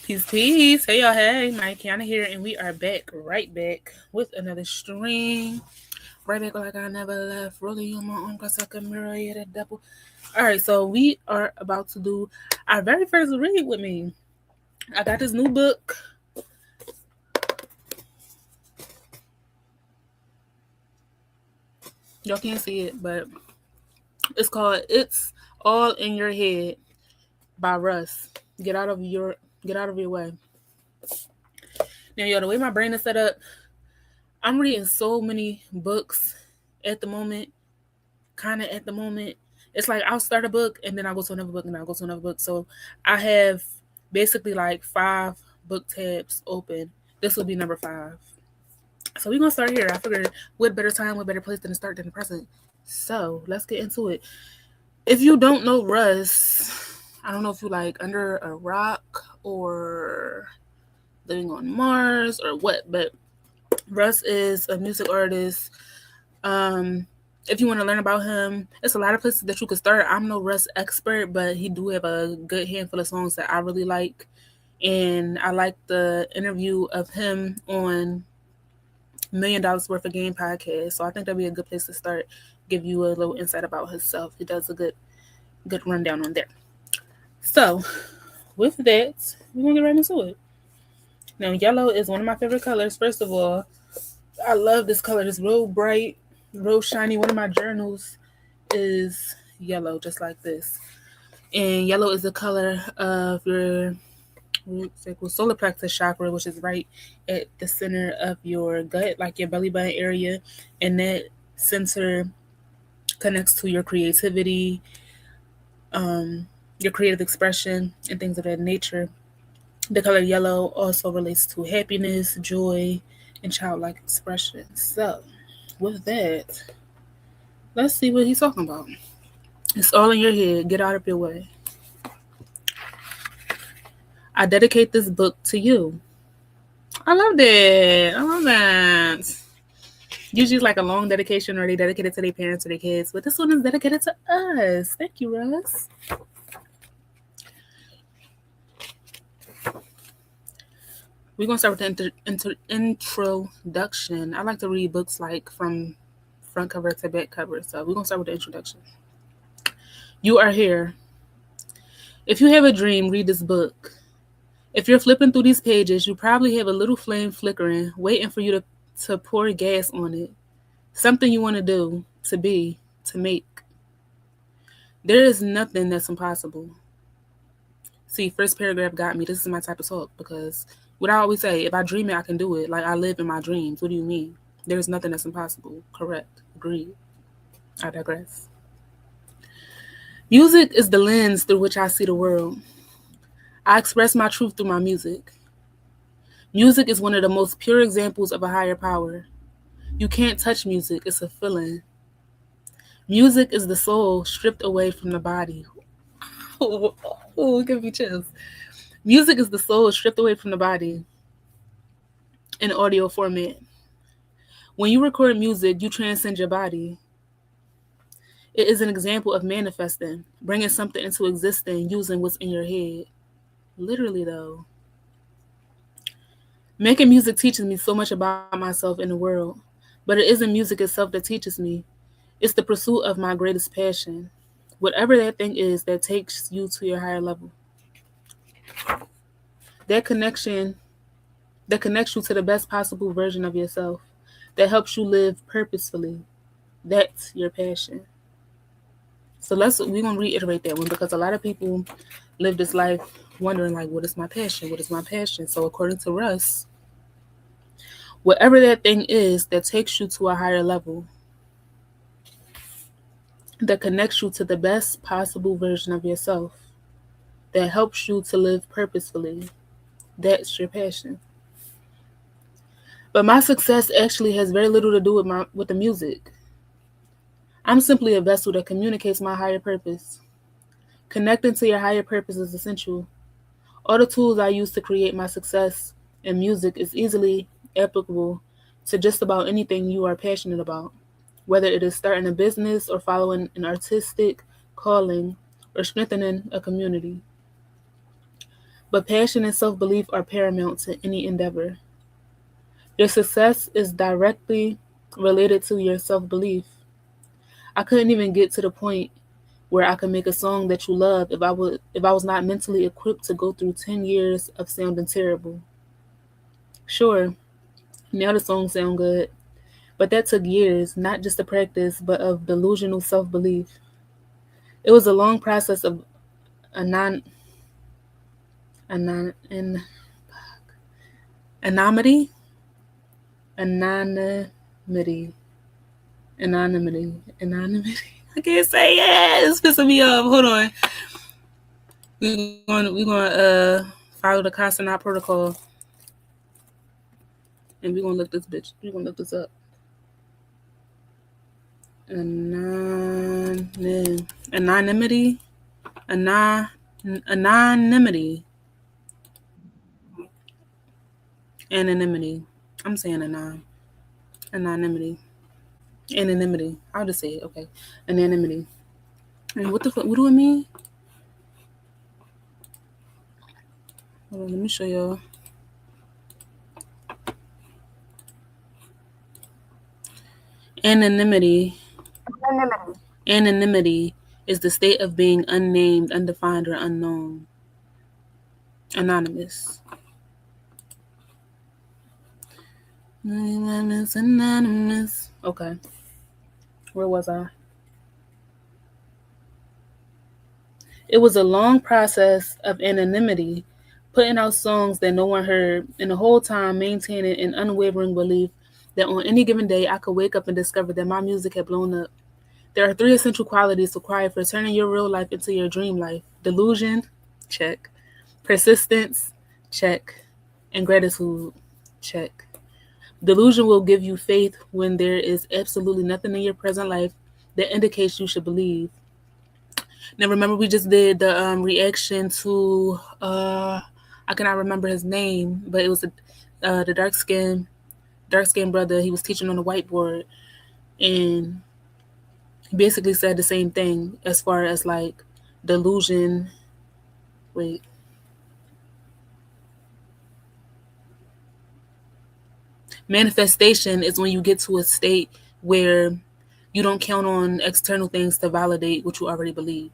Peace. Hey y'all, hey, Mike Kiana here, and we are right back with another stream. Right back like I never left, rolling on my own, cause I can mirror it a double. Alright, so we are about to do our very first read with me. I got this new book. Y'all can't see it, but it's called It's All in Your Head by Russ. Get out of your way. Now, yo, the way my brain is set up, I'm reading so many books at the moment. It's like I'll start a book and then I'll go to another book and I'll go to another book. So I have basically like 5 book tabs open. This will be number 5. So we're gonna start here. I figured what better time, what better place than to start than the present. So let's get into it. If you don't know Russ, I don't know if you like under a rock or living on Mars or what, but Russ is a music artist. If you want to learn about him, it's a lot of places that you could start. I'm no Russ expert, but he do have a good handful of songs that I really like. And I like the interview of him on $1 Million Worth of Game podcast. So I think that'd be a good place to start. Give you a little insight about himself. He does a good rundown on there. So with that, we're gonna get right into it. Now, yellow is one of my favorite colors. First of all, I love this color. It's real bright, real shiny. One of my journals is yellow, just like this. And yellow is the color of your solar plexus chakra, which is right at the center of your gut, like your belly button area. And that center connects to your creativity, your creative expression, and things of that nature. The color yellow also relates to happiness, joy, and childlike expression. So, with that, let's see what he's talking about. It's all in your head. Get out of your way. I dedicate this book to you. I love that. Usually, like a long dedication, or they dedicate it to their parents or their kids, but this one is dedicated to us. Thank you, Russ. We're going to start with the introduction. I like to read books like from front cover to back cover. So we're going to start with the introduction. You are here. If you have a dream, read this book. If you're flipping through these pages, you probably have a little flame flickering, waiting for you to pour gas on it. Something you want to do, to be, to make. There is nothing that's impossible. See, first paragraph got me. This is my type of talk because what I always say, if I dream it, I can do it. Like I live in my dreams. What do you mean? There's nothing that's impossible. Correct. Agreed. I digress. Music is the lens through which I see the world. I express my truth through my music. Music is one of the most pure examples of a higher power. You can't touch music. It's a feeling. Music is the soul stripped away from the body. Oh, it gives me chills. Music is the soul stripped away from the body in audio format. When you record music, you transcend your body. It is an example of manifesting, bringing something into existence using what's in your head. Literally, though. Making music teaches me so much about myself in the world, but it isn't music itself that teaches me. It's the pursuit of my greatest passion. Whatever that thing is that takes you to your higher level. That connects you to the best possible version of yourself. That helps you live purposefully. That's your passion. So we're gonna reiterate that one because a lot of people live this life wondering like, what is my passion? What is my passion? So according to Russ, whatever that thing is that takes you to a higher level, that connects you to the best possible version of yourself, that helps you to live purposefully, that's your passion. But my success actually has very little to do with the music. I'm simply a vessel that communicates my higher purpose. Connecting to your higher purpose is essential. All the tools I use to create my success in music is easily applicable to just about anything you are passionate about, whether it is starting a business or following an artistic calling or strengthening a community. But passion and self belief are paramount to any endeavor. Your success is directly related to your self belief. I couldn't even get to the point where I could make a song that you love if I was not mentally equipped to go through 10 years of sounding terrible. Sure, now the songs sound good, but that took years, not just of practice, but of delusional self belief. It was a long process of anon, anon, an, anonymity, anonymity, anonymity. I can't say it. It's pissing me off. Hold on. We gonna follow the consonant protocol, and we gonna look this bitch. We gonna look this up. Anonymity, anonymity, anonymity. I'm saying anonymity, anonymity. I'll just say it. Okay, anonymity. And what the fuck? What do it mean? Hold on, let me show y'all. Anonymity. Anonymity is the state of being unnamed, undefined, or unknown. Anonymous. Anonymous. Okay. Where was I? It was a long process of anonymity, putting out songs that no one heard, and the whole time maintaining an unwavering belief that on any given day I could wake up and discover that my music had blown up. There are three essential qualities required for turning your real life into your dream life: delusion, check; persistence, check; and gratitude, check. Delusion will give you faith when there is absolutely nothing in your present life that indicates you should believe. Now, remember, we just did the reaction to I cannot remember his name, but it was the dark skinned brother. He was teaching on the whiteboard, and he basically said the same thing as far as like delusion. Wait. Manifestation is when you get to a state where you don't count on external things to validate what you already believe.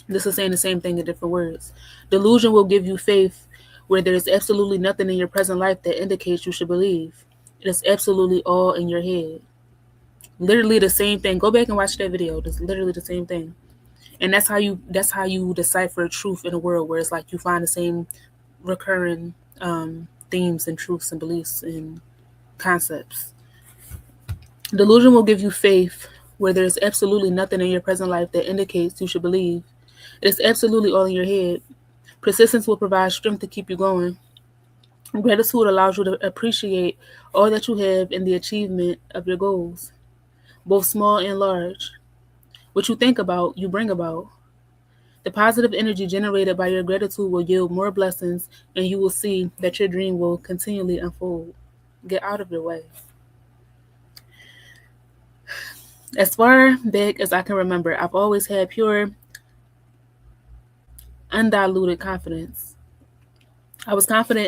This is saying the same thing in different words. Delusion will give you faith where there is absolutely nothing in your present life that indicates you should believe. It is absolutely all in your head. Literally the same thing. Go back and watch that video. It's literally the same thing. And that's how you decipher truth in a world where it's like you find the same recurring themes and truths and beliefs and concepts. Delusion will give you faith where there's absolutely nothing in your present life that indicates you should believe. It is absolutely all in your head. Persistence will provide strength to keep you going. Gratitude allows you to appreciate all that you have in the achievement of your goals, both small and large. What you think about, you bring about. The positive energy generated by your gratitude will yield more blessings, and you will see that your dream will continually unfold. Get out of your way. As far back as I can remember, I've always had pure, undiluted confidence. I was confident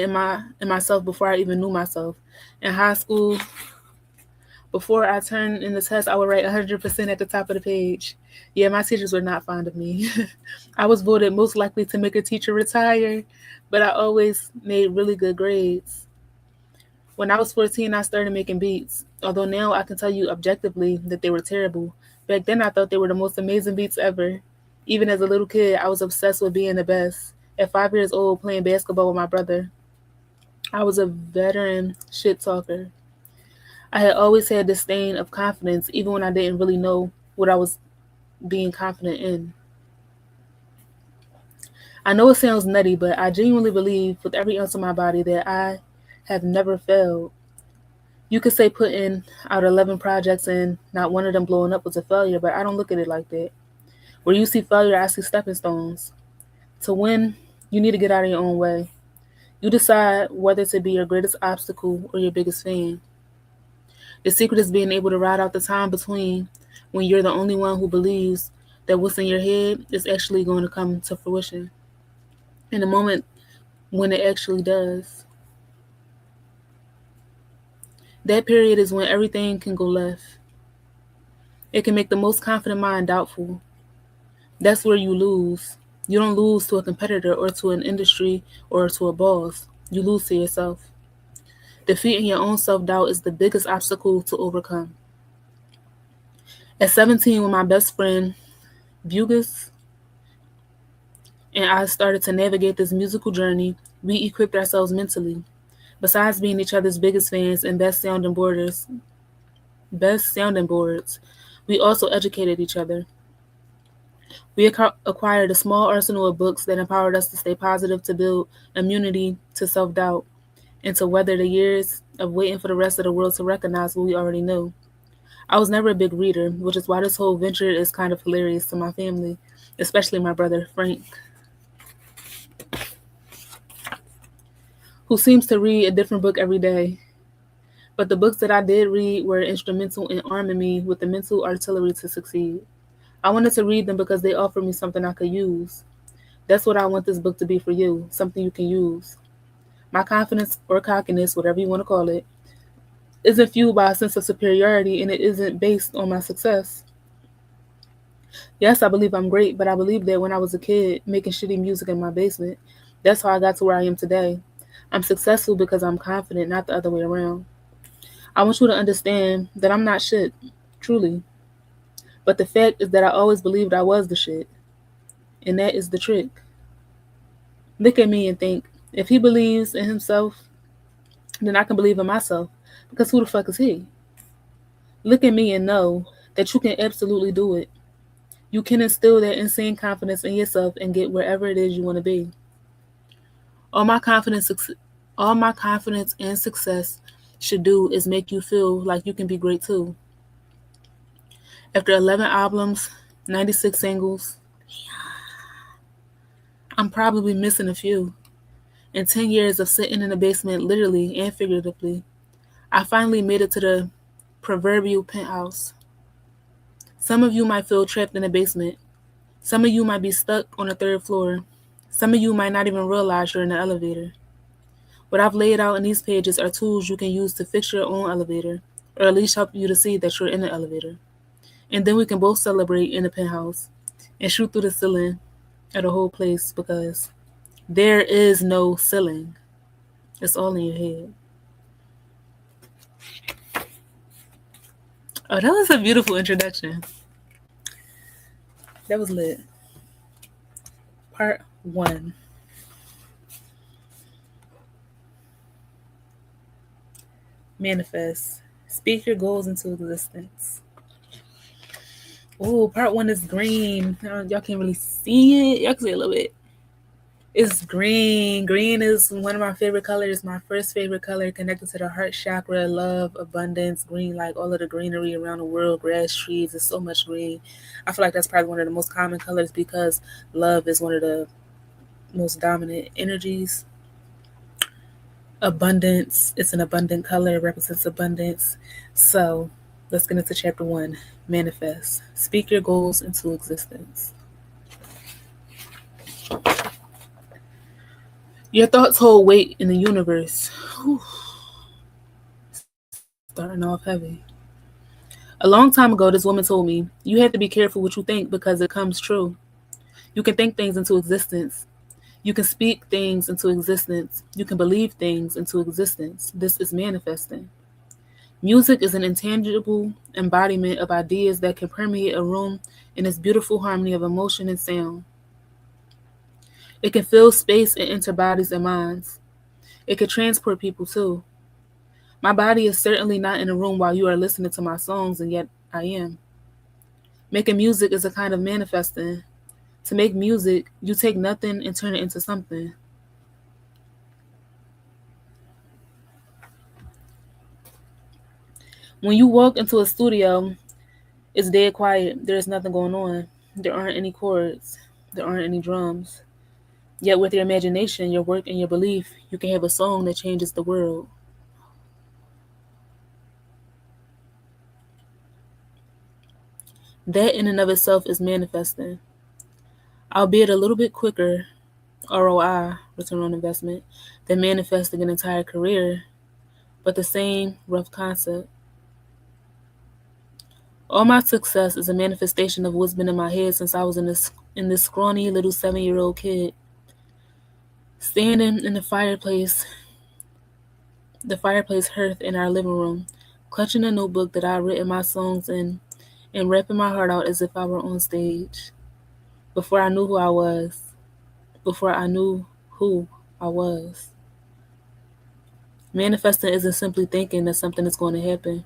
in myself before I even knew myself. In high school, before I turned in the test, I would write 100% at the top of the page. Yeah, my teachers were not fond of me. I was voted most likely to make a teacher retire, but I always made really good grades. When I was 14, I started making beats. Although now I can tell you objectively that they were terrible. Back then, I thought they were the most amazing beats ever. Even as a little kid, I was obsessed with being the best. At 5 years old, playing basketball with my brother, I was a veteran shit talker. I had always had disdain of confidence, even when I didn't really know what I was being confident in. I know it sounds nutty, but I genuinely believe with every ounce of my body that I have never failed. You could say putting out 11 projects and not one of them blowing up was a failure, but I don't look at it like that. Where you see failure, I see stepping stones. To win, you need to get out of your own way. You decide whether to be your greatest obstacle or your biggest fan. The secret is being able to ride out the time between when you're the only one who believes that what's in your head is actually going to come to fruition. in the moment when it actually does. That period is when everything can go left. It can make the most confident mind doubtful. That's where you lose. You don't lose to a competitor or to an industry or to a boss. You lose to yourself. Defeating your own self doubt is the biggest obstacle to overcome. At 17, when my best friend, Bugus, and I started to navigate this musical journey, we equipped ourselves mentally. Besides being each other's biggest fans and best sounding boards, we also educated each other. We acquired a small arsenal of books that empowered us to stay positive, to build immunity to self doubt, and to weather the years of waiting for the rest of the world to recognize what we already knew. I was never a big reader, which is why this whole venture is kind of hilarious to my family, especially my brother Frank, who seems to read a different book every day. But the books that I did read were instrumental in arming me with the mental artillery to succeed. I wanted to read them because they offered me something I could use. That's what I want this book to be for you, something you can use. My confidence or cockiness, whatever you want to call it, isn't fueled by a sense of superiority and it isn't based on my success. Yes, I believe I'm great, but I believe that when I was a kid making shitty music in my basement, that's how I got to where I am today. I'm successful because I'm confident, not the other way around. I want you to understand that I'm not shit, truly. But the fact is that I always believed I was the shit, and that is the trick. Look at me and think, if he believes in himself, then I can believe in myself, because who the fuck is he? Look at me and know that you can absolutely do it. You can instill that insane confidence in yourself and get wherever it is you want to be. All my confidence, all my confidence and success should do is make you feel like you can be great too. After 11 albums, 96 singles, I'm probably missing a few. In 10 years of sitting in the basement, literally and figuratively, I finally made it to the proverbial penthouse. Some of you might feel trapped in the basement. Some of you might be stuck on the third floor. Some of you might not even realize you're in the elevator. What I've laid out in these pages are tools you can use to fix your own elevator, or at least help you to see that you're in the elevator. And then we can both celebrate in the penthouse and shoot through the ceiling of the whole place because there is no ceiling. It's all in your head. Oh, that was a beautiful introduction. That was lit. Part 1. Manifest. Speak your goals into existence. Oh, part 1 is green. Y'all can't really see it. Y'all can see a little bit. It's green. Green is one of my favorite colors. My first favorite color, connected to the heart chakra, love, abundance, green, like all of the greenery around the world, grass, trees. There's so much green. I feel like that's probably one of the most common colors because love is one of the most dominant energies. Abundance, it's an abundant color, it represents abundance. So let's get into chapter 1. Manifest. Speak your goals into existence. Your thoughts hold weight in the universe. Whew. Starting off heavy. A long time ago, this woman told me, you have to be careful what you think because it comes true. You can think things into existence. You can speak things into existence. You can believe things into existence. This is manifesting. Music is an intangible embodiment of ideas that can permeate a room in its beautiful harmony of emotion and sound. It can fill space and enter bodies and minds. It can transport people too. My body is certainly not in a room while you are listening to my songs, and yet I am. Making music is a kind of manifesting. To make music, you take nothing and turn it into something. When you walk into a studio, it's dead quiet. There's nothing going on. There aren't any chords. There aren't any drums. Yet with your imagination, your work, and your belief, you can have a song that changes the world. That in and of itself is manifesting, albeit a little bit quicker ROI, return on investment, than manifesting an entire career, but the same rough concept. All my success is a manifestation of what's been in my head since I was in this scrawny little 7-year-old kid, standing in the fireplace hearth in our living room, clutching a notebook that I written my songs in, and rapping my heart out as if I were on stage. Before I knew who I was, before I knew who I was. Manifesting isn't simply thinking that something is going to happen.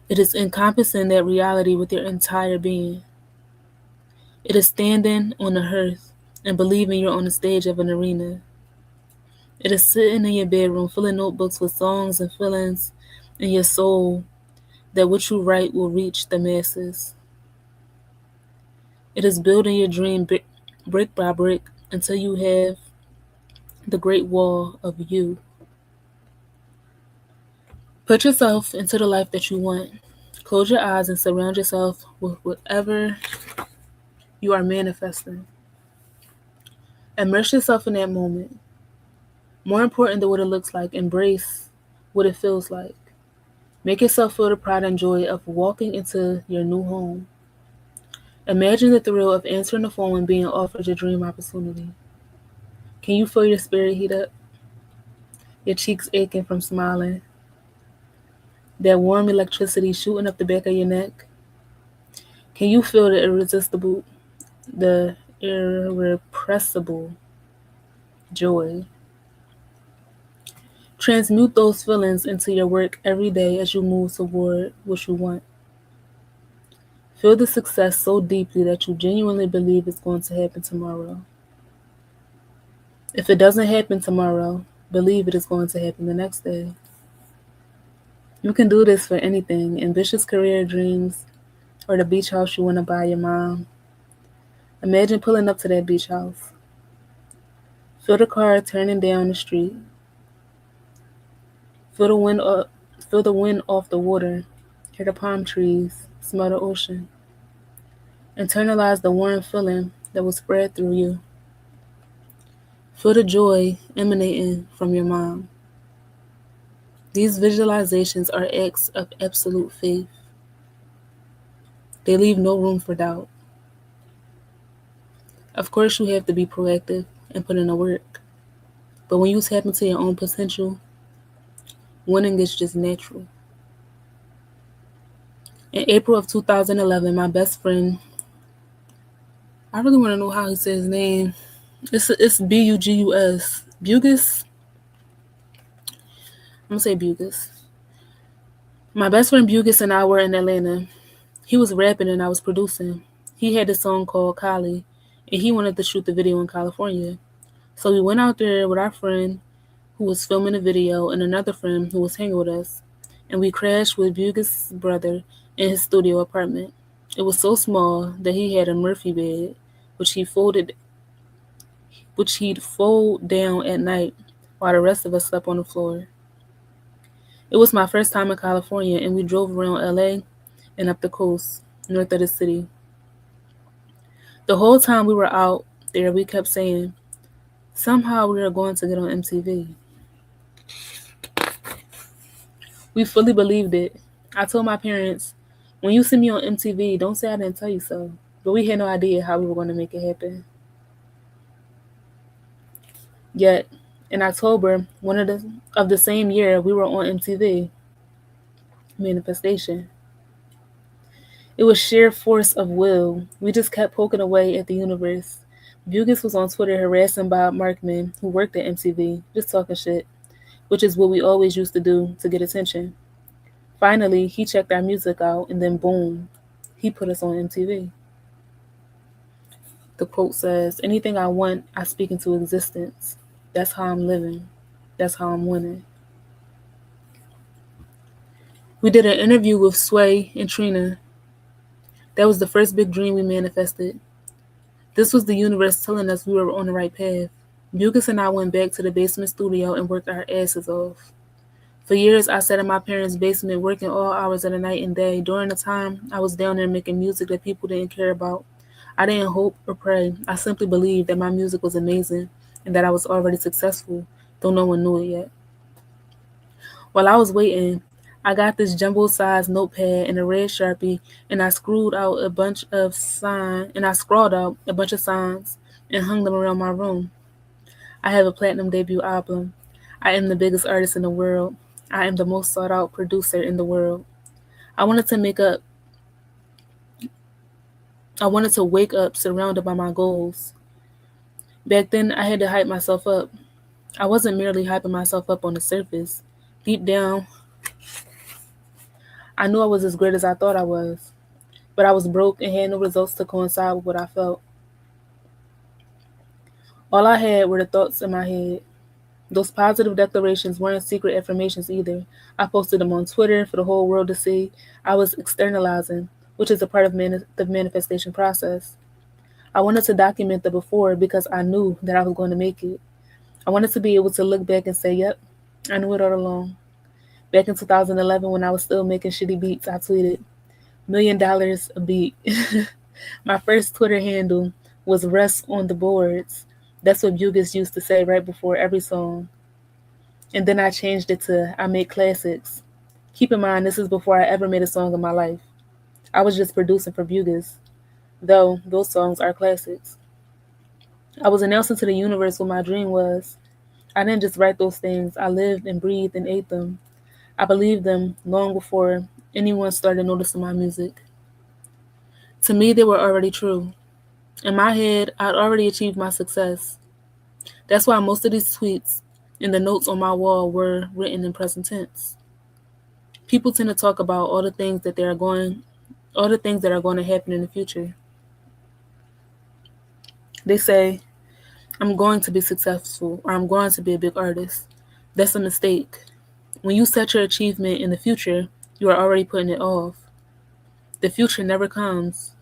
It is encompassing that reality with your entire being. It is standing on the hearth and believing you're on the stage of an arena. It is sitting in your bedroom filling notebooks with songs and feelings in your soul that what you write will reach the masses. It is building your dream brick by brick until you have the great wall of you. Put yourself into the life that you want. Close your eyes and surround yourself with whatever you are manifesting. Immerse yourself in that moment. More important than what it looks like, embrace what it feels like. Make yourself feel the pride and joy of walking into your new home. Imagine the thrill of answering the phone and being offered your dream opportunity. Can you feel your spirit heat up? Your cheeks aching from smiling? That warm electricity shooting up the back of your neck? Can you feel the irrepressible joy? Transmute those feelings into your work every day as you move toward what you want. Feel the success so deeply that you genuinely believe it's going to happen tomorrow. If it doesn't happen tomorrow, believe it is going to happen the next day. You can do this for anything, ambitious career dreams, or the beach house you want to buy your mom. Imagine pulling up to that beach house. Feel the car turning down the street. Feel the wind up, feel the wind off the water. Hear the palm trees, smell the ocean. Internalize the warm feeling that will spread through you. Feel the joy emanating from your mom. These visualizations are acts of absolute faith. They leave no room for doubt. Of course, you have to be proactive and put in the work. But when you tap into your own potential, winning is just natural. In April of 2011, my best friend, I really want to know how he says his name. It's Bugus. Bugus? I'm going to say Bugus. My best friend Bugus and I were in Atlanta. He was rapping and I was producing. He had a song called Cali, and he wanted to shoot the video in California. So we went out there with our friend who was filming the video and another friend who was hanging with us, and we crashed with Bugus' brother in his studio apartment. It was so small that he had a Murphy bed, which he'd fold down at night while the rest of us slept on the floor. It was my first time in California, and we drove around LA and up the coast, north of the city. The whole time we were out there, we kept saying, somehow we are going to get on MTV. We fully believed it. I told my parents, when you see me on MTV, don't say I didn't tell you so. But we had no idea how we were going to make it happen. Yet, in October, of the same year, we were on MTV. Manifestation. It was sheer force of will. We just kept poking away at the universe. Bugus was on Twitter harassing Bob Markman, who worked at MTV, just talking shit, which is what we always used to do to get attention. Finally, he checked our music out, and then boom, he put us on MTV. The quote says, anything I want, I speak into existence. That's how I'm living. That's how I'm winning. We did an interview with Sway and Trina. That was the first big dream we manifested. This was the universe telling us we were on the right path. Bugus and I went back to the basement studio and worked our asses off. For years, I sat in my parents' basement working all hours of the night and day. During the time I was down there making music that people didn't care about, I didn't hope or pray. I simply believed that my music was amazing and that I was already successful, though no one knew it yet. While I was waiting, I got this jumbo-sized notepad and a red Sharpie, and I scrawled out a bunch of signs and hung them around my room. I have a platinum debut album. I am the biggest artist in the world. I am the most sought out producer in the world. I wanted to make up I wanted to wake up surrounded by my goals. Back then I had to hype myself up. I wasn't merely hyping myself up on the surface. Deep down, I knew I was as great as I thought I was, but I was broke and had no results to coincide with what I felt. All I had were the thoughts in my head. Those positive declarations weren't secret affirmations either. I posted them on Twitter for the whole world to see. I was externalizing, which is a part of the manifestation process. I wanted to document the before because I knew that I was going to make it. I wanted to be able to look back and say, yep, I knew it all along. Back in 2011, when I was still making shitty beats, I tweeted, $1,000,000 a beat. My first Twitter handle was Russ on the boards. That's what Bugis used to say right before every song. And then I changed it to I make classics. Keep in mind, this is before I ever made a song in my life. I was just producing for Bugis, though those songs are classics. I was announcing to the universe what my dream was. I didn't just write those things, I lived and breathed and ate them. I believed them long before anyone started noticing my music. To me, they were already true. In my head, I'd already achieved my success. That's why most of these tweets and the notes on my wall were written in present tense. People tend to talk about all the things that are going to happen in the future. They say, I'm going to be successful or I'm going to be a big artist. That's a mistake. When you set your achievement in the future, you are already putting it off. The future never comes,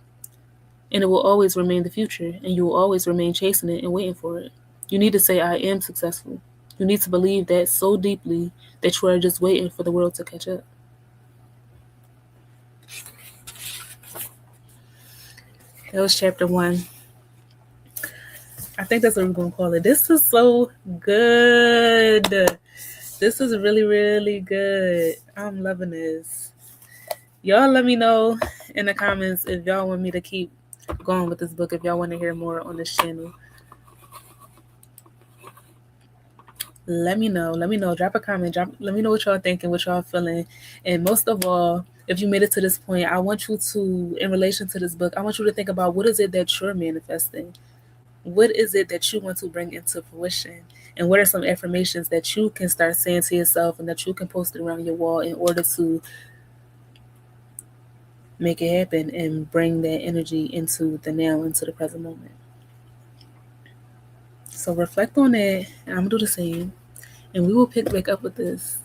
and it will always remain the future, and you will always remain chasing it and waiting for it. You need to say, I am successful. You need to believe that so deeply that you are just waiting for the world to catch up. That was chapter 1. I think that's what we're going to call it. This is so good. This is really, really good. I'm loving this. Y'all let me know in the comments if y'all want me to keep going with this book, if y'all want to hear more on this channel. Let me know. Drop a comment. Let me know what y'all thinking, what y'all feeling. And most of all, if you made it to this point, I want you to, in relation to this book, I want you to think about what is it that you're manifesting? What is it that you want to bring into fruition? And what are some affirmations that you can start saying to yourself and that you can post around your wall in order to make it happen and bring that energy into the now, into the present moment? So reflect on that, and I'm going to do the same. And we will pick back up with this.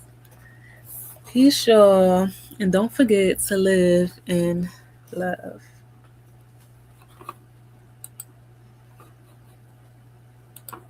Peace, y'all. And don't forget to live in love.